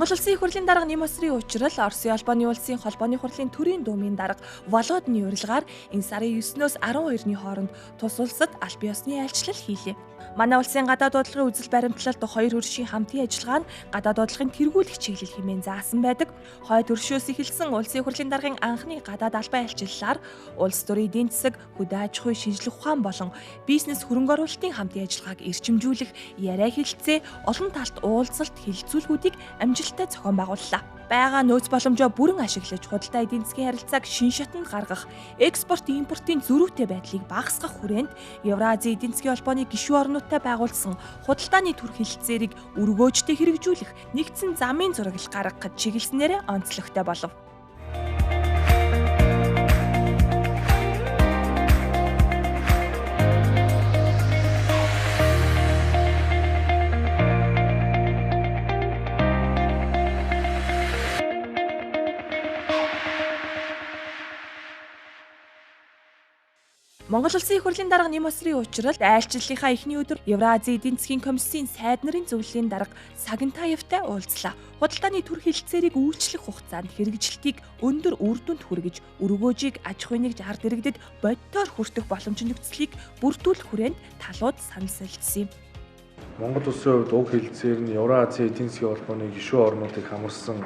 Монгол Улсын их хурлын дарга нэм усрын учрал Оросын албаны улсын холбооны хурлын төрийн думын дарга Володины урилгаар энэ сарын 9-өөс 12-ны хооронд тус улсад аль биесны айлчлал хийлээ. Манай улсын гадаад бодлогын үзэл баримтлалд хоёр хөршийн хамтын ажиллагаа нь гадаад бодлогын тэргүүлэх чиглэл хэмээн заасан байдаг. Хойд хөршөөс эхэлсэн улсын их хурлын даргын анхны гадаад албан айлчлалаар улс төрийн эдийн засаг, хөдөө аж ахуй шинжлэх ухаан болон бизнес хөрөнгө оруулалтын хамтын ажиллагааг эрчимжүүлэх, яриа хэлэлцээ, олон талт уулзалт, хэлэлцүүлгүүдийг амжилттай зохион байгууллаа. Бага нөөц боломжоо бүрэн ашиглаж худалдаа эдийн засгийн харилцааг шин шатанд гаргах, экспорт импортын зөрүүтэй байдлыг багасгах хүрээнд Евразийн эдийн засгийн холбооны гишүүн орнуудтай байгуулсан худалдааны түр хэлэлцээрийг өргөөжтэй хэрэгжүүлэх нэгдсэн замын зураг гаргахад чиглэснээр онцлогтой болов. Монгол Улсын их хурлын дарга нэм усрын учрал айлчлалынхаа эхний өдөр Евразийн эдийн засгийн комиссийн сайд нарын зөвлөлийн дарга Сагентаевтай уулзлаа. Худалдааны түр хэлэлцээрийг үйлчлэх хугацаанд хэрэгжилтийг өндөр үр дүнд хүргэж, өргөөжийг аж ахуйн нэгж ард иргэдэд бодитоор хүртэх боломжийн нөхцөлийг бүрдүүлэх хүрээнд талууд санал солилцсон юм. Монгол Улсын хувьд уг хэлэлцээр нь Евразийн эдийн засгийн холбооны гишүүн орнуудыг хамарсан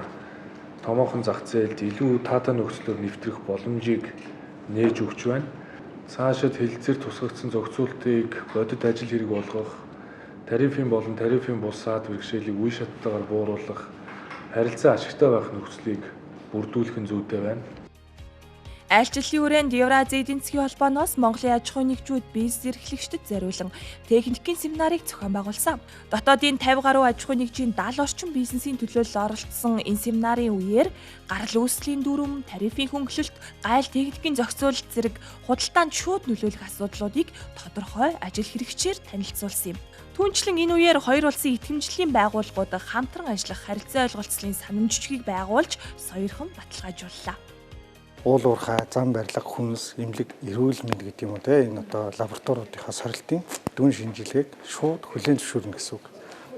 томоохон зах зээлд илүү таатай нөхцлөөр нэвтрэх боломжийг нээж өгч байна. Цаашид хэлэлцээр тусгагдсан зохицуултыг бодит ажил хэрэг болгох, тарифын болон тарифын бус саад бэрхшээлийг үе шаттайгаар бууруулах, харилцаа ашигтай байх нөхцөлийг бүрдүүлэх нь зүйтэй байна. Айлчлалын хүрээнд Евразийн эдийн засгийн холбооноос Монголын аж ахуйн нэгжүүд бизнес эрхлэгчдэд зориулан техникийн семинарыг зохион байгуулсан. Дотоодын 50 гаруй аж ахуйн нэгжийн 70 орчим бизнесийн төлөөлөл оролцсон энэ семинарын үеэр гарал үүслийн дүрм, тарифын хөнгөлөлт, гайл техникийн зохицуулалт зэрэг худалдаанд шууд нөлөөлөх асуудлуудыг тодорхой ажил хэрэгчээр танилцуулсан юм. Түүнчлэн энэ үеэр хоёр улсын итгэмжлэлийн байгууллагууд хамтран ажиллах харилцаа ойлголцлын санамж жижигийг байгуулж соёрхон баталгаажууллаа. Уул уурхай, зам барилга, хүнс, эмнэлэг, эрүүл мэнд гэдэг юм уу те энэ одоо лабораториудынхаа сорилтын дүн шинжилгээг шууд хүлээн зөвшөөрнө гэсэн үг.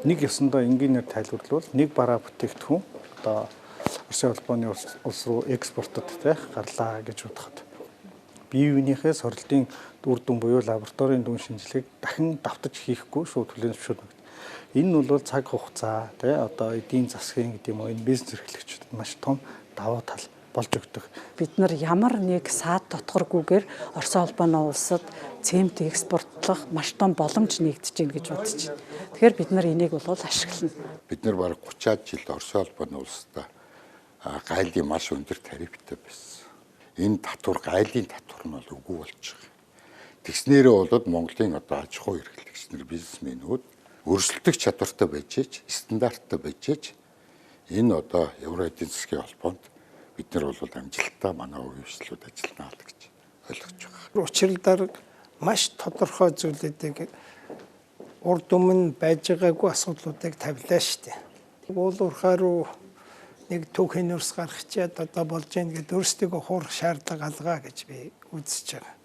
Нэг ёсондоо энгийнээр тайлбарлавал нэг бараа бүтээгдэхүүн одоо Оросын албаны улс руу экспортод те гарлаа гэж бодоход бие биенийхээ сорилтын үр дүн буюу лабораторийн дүн шинжилгээг дахин давтаж хийхгүй шууд хүлээн зөвшөөрнө. Энэ нь бол цаг хугацаа те одоо эдийн засгийн гэдэг юм уу энэ бизнес эрхлэгчдэд маш том давуу тал болж өгдөг. Бид нар ямар нэг саад дотгоргүйгээр Оросын албаны улсад цемент экспортлох маш том боломж нэгдэж байна гэж бодож байна. Тэгэхээр бид нар энийг бол ашиглана. Бид нар бараг 30-аад жил Оросын албаны улсад гайлын маш өндөр тарифтай байсан. Энэ татвар гайлын татвар нь бол үгүй болж байгаа. Тэгснээрээ болоод Монголын одоо аж ахуй эрхлэгч нар бизнесмэнүүд өрсөлдөх чадвартай байж ээж, стандарттай байж ээж энэ одоо Евро эдийн засгийн холбоонд бид нар бол амжилттай манай хувьчлууд ажиллана л гэж ойлгож байгаа. Учрал дарга маш тодорхой зүйлүүдийг урд өмнө байж байгаагүй асуудлуудыг тавилаа шүү дээ. Уул уурхай руу нэг түүхийн нөрс гаргачаад одоо болж гин гэдээ өөрсдөө хуурах шаардлага алгаа гэж би үзэж байгаа.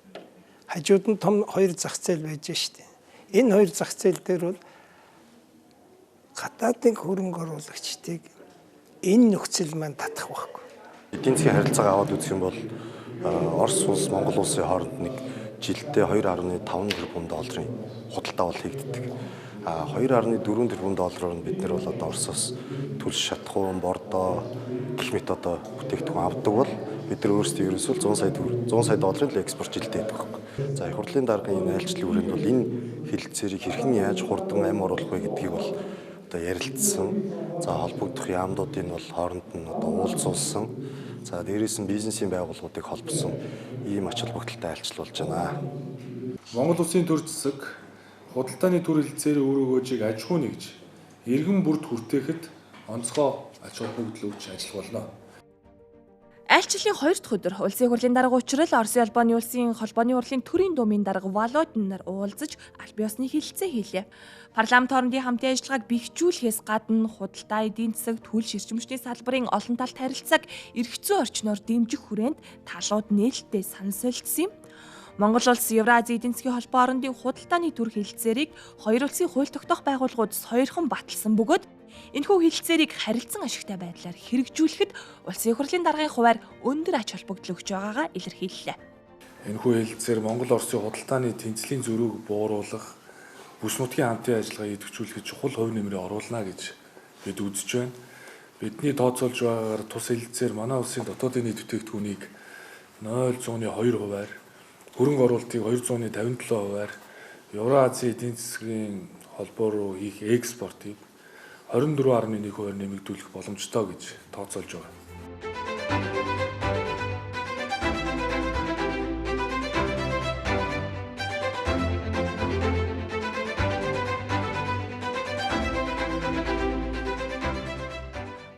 Хажууд нь том хоёр зах зээл байж шүү дээ. Энэ хоёр зах зээл дээр бол гадаадын хөрөнгө оруулагчдыг энэ нөхцөл маань татах байхгүй. Эдийн засгийн харилцаагаа аваад үзэх юм бол Орос улс, Монгол улсын хооронд нэг жилдээ 2.5 тэрбум долларын худалдаа бол хийгддэг. 2.4 тэрбум доллараар нь бид нэр бол одоо Оросоос түлш шатхуун, бордоо, гэх мэт одоо бүтээгдэхүүн авдаг бол бид нар өөрсдөө ерөөсөө 100 сая долларын л экспорт жилдээ хийдэг байхгүй. За их хурлын даргын энэ айлчлалын хүрээнд бол энэ хэлэлцээрийг хэрхэн яаж хурдан амь оруулах вэ гэдгийг бол одоо ярилцсан. За холбогдох яамдуудыг бол хооронд нь одоо уулзуулсан. За дээрээс нь бизнесийн байгууллагуудыг холбосон ийм ач холбогдолтой айлчлал болж байна. Монгол Улсын төр засаг худалдааны түр хэлэлцээр өргөөжийг аж ахуй нэгж эргэн бүрд хүртээхэд онцгой ач холбогдол өгч ажиллах болно. Айлчлалын 2 дахь өдөр улсын их хурлын дарга учрал Оросын албаны улсын холбооны хурлын төрийн думын дарга Володин нар уулзаж аль биесны хэлэлцээ хийлээ. Парламент хоорондын хамтын ажиллагааг бэхжүүлэхээс гадна худалдаа эдийн засаг, төлөв эрчимчний салбарын олон талт харилцааг эрх зүйн орчноор дэмжих хүрээнд талууд нээлттэй санал солилцсон юм. Монгол улс Евразийн эдийн засгийн холбоо орондын худалдааны төр хэлэлцээрийг хоёр улсын хууль тогтоох байгууллагууд сойрхон баталсан бөгөөд энэхүү хэлэлцээрийг харилцан ашигтай байдлаар хэрэгжүүлэхэд улсын их хурлын даргын хуваар өндөр ач холбогдол өгч байгаагаа илэрхийллээ. Энэхүү хэлэлцээр Монгол Оросын худалдааны тэнцлийн зөрүүг бууруулах, бүс нутгийн хамтын ажиллагаа идэвхжүүлэхэд чухал хувь нэмрээ оруулна гэж бид үзэж байна. Бидний тооцоолж байгаагаар тус хэлэлцээр манай улсын дотоодын нийт бүтээгдэхүүнийг 0.2%-аар, хөрөнгө оруулалтыг 257%-аар, Евразийн эдийн засгийн холбоо руу хийх экспортыг 24.1%-аар нэмэгдүүлэх боломжтой гэж тооцоолж байгаа.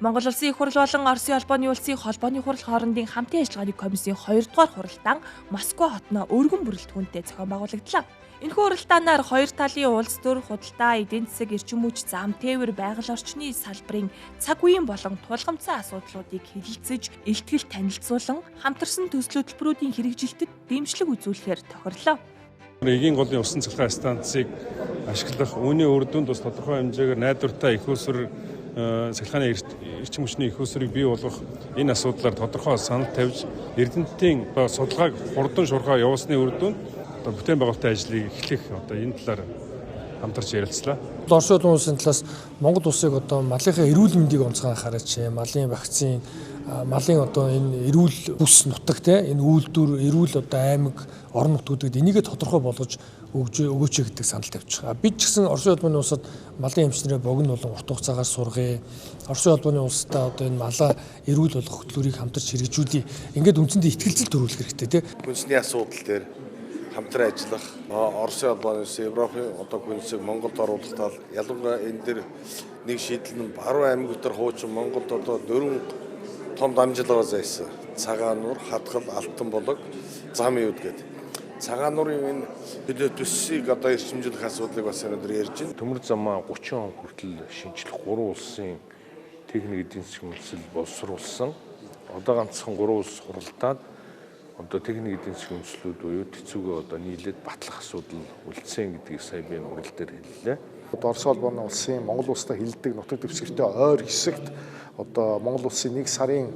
Монгол улсын их хурл болон Оросын холбооны улсын холбооны хурал хоорондын хамтын ажиллагааны комиссийн 2 дугаар хуралдаан Москва хотноо өргөн бүрэлдэхүүнтэй зохион байгуулагдлаа. Энэхүү хуралдаанаар хоёр талын улс төр, худалдаа, эдийн засаг, эрчим хүч, зам тээвэр, байгаль орчны салбарын цаг үеийн болон тулгамдсан асуудлуудыг хэлэлцэж, илтгэл танилцуулан, хамтарсан төсөл хөтөлбөрүүдийн хэрэгжилтэд дэмжлэг үзүүлэхээр тохирлоо. Эгийн голын усан цахилгаан станцыг ашиглах үүний үр дүнд бас тодорхой хэмжээгээр найдвартай их усүр цахилгааны эрчим хүчний их усрыг бий болгох энэ асуудлаар тодорхой санал тавьж Эрдэнэтийн судалгааг хурдан шуурхаа явуулсны үр дүнд бүтээн байгуулалтын ажлыг эхлэх энэ талаар хамтарч ярилцлаа. Оросын улсын талаас Монгол улсыг малынхаа эрүүл мэндийг онцгой анхаарч, малын вакцин, малын энэ эрүүл бүс нутаг энэ үйлдвэр, эрүүл аймаг, орон нутгуудад энийг тодорхой болгож өгөөч гэдэг санал тавьж байгаа. Бид ч гэсэн Оросын улбаны улсад малын эмчнэрээ богино болон урт хугацаагаар сургая. Оросын улбаны улстай энэ малаа эрүүл болох хөтөлбөрийг хамтарч хэрэгжүүлье. Ингээд үндсэндээ итгэлцэл төрүүлэх хэрэгтэй тийм. Хүнсний асуудал дээр хамтран ажиллах, Оросын улбаны улс, Европын хүнсийг Монголд оруулах тал ялангуяа энэ дээр нэг шийдэл нь Баруун аймаг дотор хуучин Монголд 4 том дамжлагаа зайсан. Цагаан нуур, хатгал, алтан болог, зам юуд гэдэг. Цагаан нуурын энэ төссийг эрчимжүүлэх асуудлыг бас өнөөдөр ярьж байна. Төмөр замаа 30 он хүртэл шинжлэх 3 улсын техник эдийн засгийн үндэслэл боловсруулсан. Одоо ганцхан 3 улс хуралдаад техник эдийн засгийн үндэслэлүүд буюу тэцүүгээ нийлээд батлах асуудал үлдсэн гэдгийг сая би урал дээр хэллээ. Оросын холбооны улсын Монгол улстай хилдэг нутаг дэвсгэртэй ойр хэсэгт Монгол улсын 1 сарын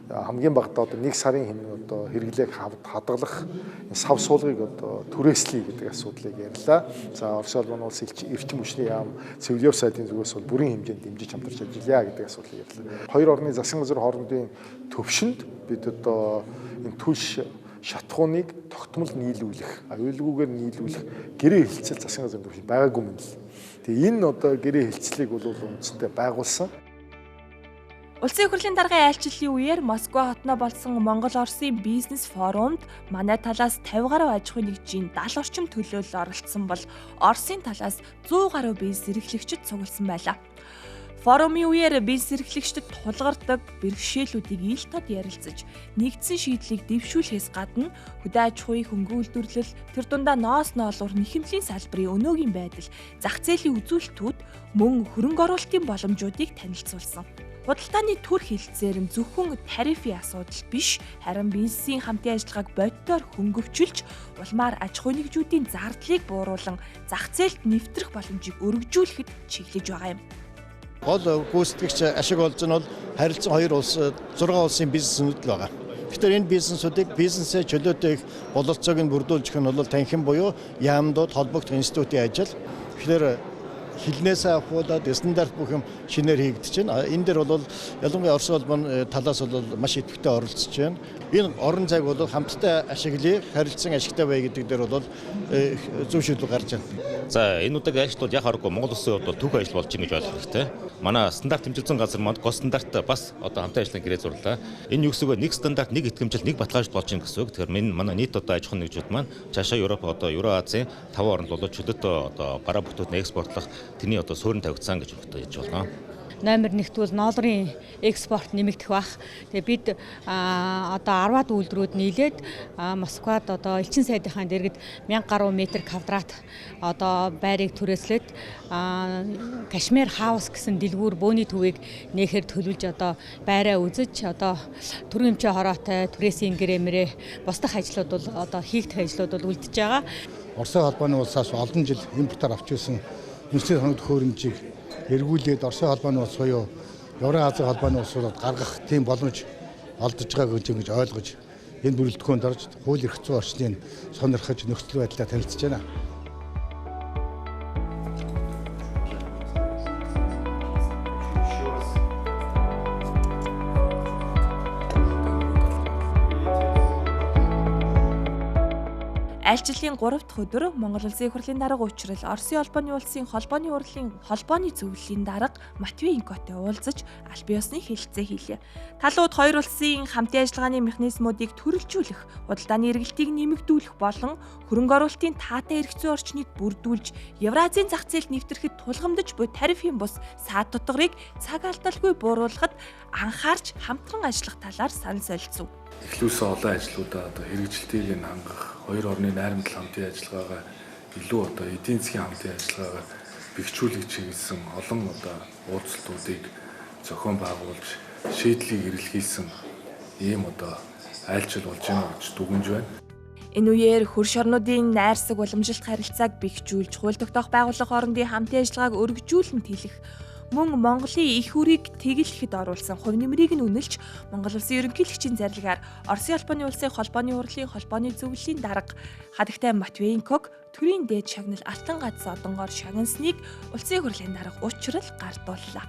хамгийн багадаа 1 сарын хэрэглээг хадгалах сав суулгыг түрээслэе гэдэг асуудлыг ярьлаа. За Оросын холбооны улсын эрчим хүчний яам цивилев сайдын зүгээс бол бүрэн хэмжээнд дэмжиж хамтарч ажиллая гэдэг асуудлыг ярьлаа. Хоёр орны засгийн газар хоорондын төвшөнд бид энэ түлш шатхууныг тогтмол нийлүүлэх, аюулгүйгээр нийлүүлэх гэрээ хэлцэл засгийн газрын төвшөнд байгаагүй юм л. Тэгээ энэ гэрээ хэлцлийг бол үндсэндээ байгуулсан. Улсын их хурлын даргын айлчлалын үеэр Москва хотноо болсон Монгол Оросын бизнес форумд манай талаас 50 гаруй аж ахуйн нэгжийн 70 орчим төлөөлөл оролцсон бол Оросын талаас 100 гаруй бизнес эрхлэгчид цугласан байлаа. Форумын үеэр бизнес эрхлэгчдэд тулгардаг бэрхшээлүүдийг ил тод ярилцаж, нэгдсэн шийдлийг дэвшүүлэхээс гадна хөдөө аж ахуйн хөнгөн үйлдвэрлэл, тэр дундаа ноос ноолуур нэхэмтлийн салбарын өнөөгийн байдал, зах зээлийн үзүүлэлтүүд мөн хөрөнгө оруулалтын боломжуудыг танилцуулсан. Худалдааны төр хэлэлцээр нь зөвхөн тарифын асуудал биш, харин бизнесийн хамтын ажиллагааг бодитоор хөнгөвчүүлж, улмаар аж ахуйн нэгжүүдийн зардлыг бууруулан зах зээлд нэвтрэх боломжийг өргөжүүлэхэд чиглэж байгаа юм. Гол гүйцэтгэгч ашиг болж нь бол харилцан 2 улс 6 улсын бизнесүүд л байгаа. Тэгэхээр энэ бизнесүүдийг бизнесээ чөлөөтэй бололцоог нь бүрдүүлэх нь бол танхим буюу яамдууд холбогдох институтын ажил. Тэгэхээр хилнээсээ авахудаад стандарт бүх юм шинээр хийгдэж байна. Энэ дээр бол ялангуяа Оросын холбооны талаас бол маш идэвхтэй оролцож байна. Энэ орон зайг бол хамтдаа ашиглая, харилцан ашигтай бай гэдэг дээр бол зөв шийдэл гарч байна. За энэ удаагийн ажилтнууд яг харахгүй Монгол улсын хувьд түүх ажил болж байгаа гэж ойлгох хэрэгтэй. Манай стандарт хэмжүүлсэн газар манд гол стандарт бас хамтын ажлын гэрээ зурлаа. Энэ юу гэсэн үг вэ? Нэг стандарт, нэг итгэмжил, нэг баталгаажил болж байгаа гэсэн үг. Тэгэхээр манай нийт аж ахуйн нэгжүүд маань цаашаа Европ Евразийн 5 оронд чөлөөтэй бараа бүтээт экспортлох тэний суурин тавигдсан гэж бодож байна. номер 1-т бол ноолрын экспорт нэмэгдэх бах. Тэгээ бид одоо 10-аад үйлдвэрүүд нийлээд Москвад одоо элчин сайдынхаа дэргэд 1000 гаруй метр квадрат одоо байрыг түрээслээд Кашмир хаус гэсэн дэлгүүр бөөний төвийг нээхээр төлөвлөж одоо байраа үзэж одоо төрийн эмчийн хороотой түрээсийн гэрэмэрээ бусдах ажлууд бол одоо хийгдэх ажлууд бол үлдэж байгаа. Оросын холбооны улсаас олон жил импортоор авч ирсэн үндэсний хоног төхөөрөмжийг эргүүлээд Оросын холбооны улс буюу Евразийн холбооны улсуудад гаргах тийм боломж олдож байгааг гэж ойлгож энэ бүрэлдэхүүнд орж хууль эрх зүйн орчныг сонирхож нөхцөл байдлаа танилцж байна. Айлчлалын 3 дахь өдөр Монгол Улсын их хурлын дарга учрал Оросын холбооны улсын холбооны хурлын холбооны зөвлөлийн дарга Матвеенкотой уулзаж аль бие усны хэлэлцээ хийлээ. Талууд хоёр улсын хамтын ажиллагааны механизмуудыг төрөлжүүлэх, худалдааны эргэлтийг нэмэгдүүлэх болон хөрөнгө оруулалтын таатай эрх зүйн орчныг бүрдүүлж, Евразийн зах зээлд нэвтрэхэд тулгамдж буй тарифын бус саад тутгарыг цаг алдалгүй бууруулахад анхаарч хамтран ажиллах талаар санал солилцов. Эхлүүлсэн олон ажлуудаа одоо хэрэгжилтийг хангах, хоёр орны найрамдал хамтын ажиллагаагаа илүү одоо эдийн засгийн хамтын ажиллагаагаа бэхжүүлэх чиглэсэн олон одоо уулзалтуудыг зохион байгуулж шийдлийг эрэлхийлсэн ийм одоо айлчил болж байна гэж дүгнэж байна. Энэ үеэр хөрш орнуудын найрсаг уламжилт харилцааг бэхжүүлж, хууль тогтоох байгууллага хоорондын хамтын ажиллагааг өргөжүүлэн тэлэх, мөн Монголын их үрийг тэглэхэд оруулсан хувь нэмрийг нь үнэлж, Монгол Улсын ерөнхийлөгчийн зарилгаар Оросын холбооны улсын холбооны хурлын холбооны зөвлөлийн дарга хадагтай Матвеенког төрийн дээд шагнал Алтан гац одонгоор шагнасныг улсын хурлын дарга учрал гардууллаа.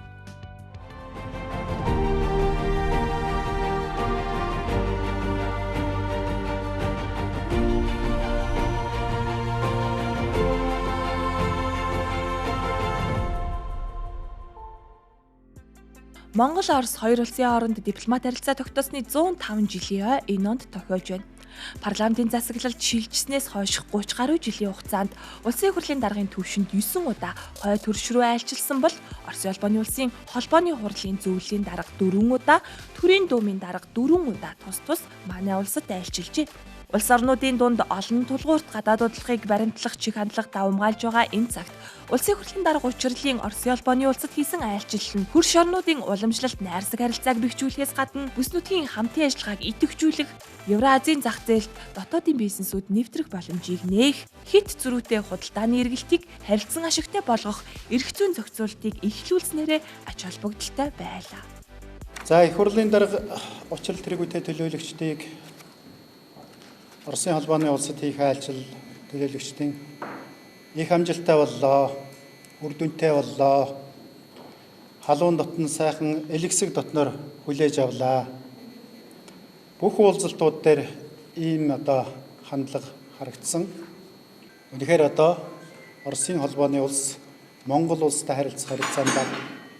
Монгол Орос хоёр улсын хооронд дипломат харилцаа тогтоосны 105 жилийн энэ онд тохиож байна. Парламентын засаглалд шилжснээс хойш 30 гаруй жилийн хугацаанд улсын хурлын даргын түвшинд 9 удаа хой төрш рүү айлчилсан бол Оросын холбооны улсын холбооны хурлын зөвлөлийн дарга 4 удаа, төрийн думын дарга 4 удаа тус манай улсад айлчилжээ. Улс орнуудын дунд олон тулгуурт гадаад бодлогыг баримтлах чиг хандлага давмгайлж байгаа энэ цагт улсын хурлын дарга учрлын Оросын холбооны улсад хийсэн айлчил нь хөрш орнуудын уламжлалт найрсаг харилцааг бэхжүүлэхээс гадна бүс нутгийн хамтын ажиллагааг идэвхжүүлэх, Евразийн зах зээлд дотоодын бизнесүүд нэвтрэх боломжийг нээх, хит зөрүүтэй худалдааны эргэлтийг харилцан ашигтай болгох эрх зүйн зохицуултыг эхлүүлснээрээ ач холбогдолтой байлаа. За их хурлын дарга учрал тэргүүтэй төлөөлөгчдийг Оросын холбооны улсад хийх айлчил төлөөлөгчдийн их амжилттай боллоо, үр дүнтэй боллоо. Халуун дотн сайхан элэгсэг дотноор хүлээж авлаа. Бүх уулзалтууд дээр ийм одоо хандлага харагдсан. Үнэхээр одоо Оросын холбооны улс Монгол улстай харилцах харилцаанд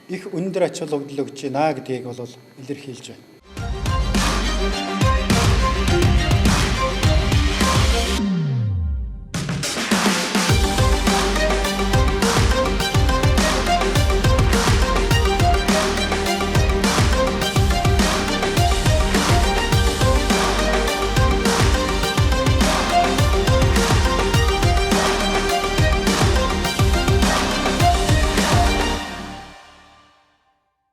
их өндөр ач холбогдол өгч байна гэдгийг бол илэрхийлж байна.